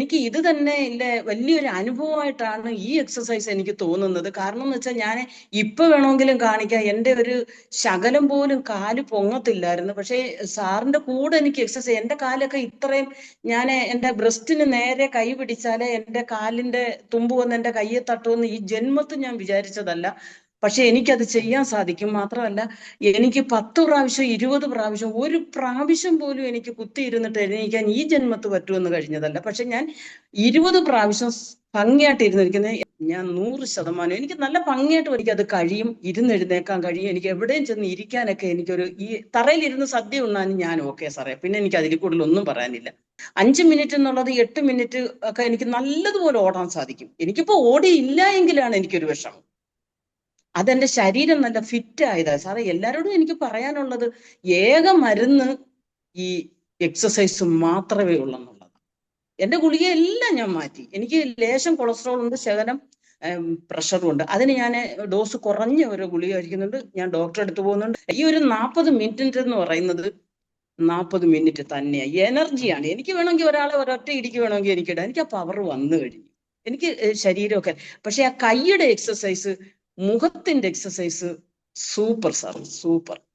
എനിക്ക് ഇത് തന്നെ വലിയൊരു അനുഭവമായിട്ടാണ് ഈ എക്സസൈസ് എനിക്ക് തോന്നുന്നത്. കാരണം എന്ന് വെച്ചാൽ ഞാൻ ഇപ്പൊ വേണമെങ്കിലും കാണിക്കാം, എൻ്റെ ഒരു ശകലം പോലും കാല് പൊങ്ങത്തില്ലായിരുന്നു. പക്ഷേ സാറിന്റെ കൂടെ എനിക്ക് എക്സസൈസ്, എൻ്റെ കാലൊക്കെ ഇത്രയും, ഞാൻ എൻ്റെ ബ്രസ്റ്റിന് നേരെ കൈ പിടിച്ചാലേ എൻ്റെ കാലിന്റെ തുമ്പ് വന്ന് എൻ്റെ കയ്യെ തട്ടുമെന്ന് ഈ ജന്മത്തിൽ ഞാൻ വിചാരിച്ചതല്ല. പക്ഷെ എനിക്കത് ചെയ്യാൻ സാധിക്കും. മാത്രമല്ല, എനിക്ക് 10 പ്രാവശ്യം 20 പ്രാവശ്യം, ഒരു പ്രാവശ്യം പോലും എനിക്ക് കുത്തിയിരുന്നിട്ട് എണീക്കാൻ ഈ ജന്മത്ത് പറ്റുമെന്ന് കഴിഞ്ഞതല്ല. പക്ഷെ ഞാൻ 20 പ്രാവശ്യം ഭംഗിയായിട്ട് ഇരുന്നിരിക്കുന്നത് ഞാൻ 100%. എനിക്ക് നല്ല ഭംഗിയായിട്ട് എനിക്ക് അത് കഴിയും. ഇരുന്നെഴുന്നേക്കാൻ കഴിയും. എനിക്ക് എവിടെയും ചെന്ന് ഇരിക്കാനൊക്കെ എനിക്കൊരു, ഈ തറയിലിരുന്ന് സദ്യ ഉണ്ണാനും ഞാൻ ഓക്കെ സാറേ. പിന്നെ എനിക്ക് അതിൽ കൂടുതൽ ഒന്നും പറയാനില്ല. 5 മിനിറ്റ് എന്നുള്ളത് 8 മിനിറ്റ് ഒക്കെ എനിക്ക് നല്ലതുപോലെ ഓടാൻ സാധിക്കും. എനിക്കിപ്പോ ഓടിയില്ല എങ്കിലാണ് എനിക്കൊരു വിഷമം. അതെന്റെ ശരീരം നല്ല ഫിറ്റ് ആയതാ സാറേ. എല്ലാവരോടും എനിക്ക് പറയാനുള്ളത്, ഏക മരുന്ന് ഈ എക്സസൈസ് മാത്രമേ ഉള്ളെന്നുള്ളതാണ്. എന്റെ ഗുളികയെല്ലാം ഞാൻ മാറ്റി. എനിക്ക് ലേശം കൊളസ്ട്രോൾ ഉണ്ട്, ശകലം പ്രഷറും ഉണ്ട്. അതിന് ഞാൻ ഡോസ് കുറഞ്ഞ ഒരു ഗുളിക കഴിക്കുന്നുണ്ട്. ഞാൻ ഡോക്ടറെ അടുത്ത് പോകുന്നുണ്ട്. ഈ ഒരു 40 മിനിറ്റ് എന്ന് പറയുന്നത് 40 മിനിറ്റ് തന്നെയാണ്. എനർജിയാണ്. എനിക്ക് വേണമെങ്കിൽ ഒരാളെ ഒരൊറ്റ ഇടിക്ക് വേണമെങ്കിൽ എനിക്കിടാം. എനിക്ക് ആ പവർ വന്നു കഴിഞ്ഞു. എനിക്ക് ശരീരമൊക്കെ. പക്ഷെ ആ കൈയുടെ എക്സസൈസ്, മുഖത്തിന്റെ എക്സസൈസ് സൂപ്പർ സാർ, സൂപ്പർ.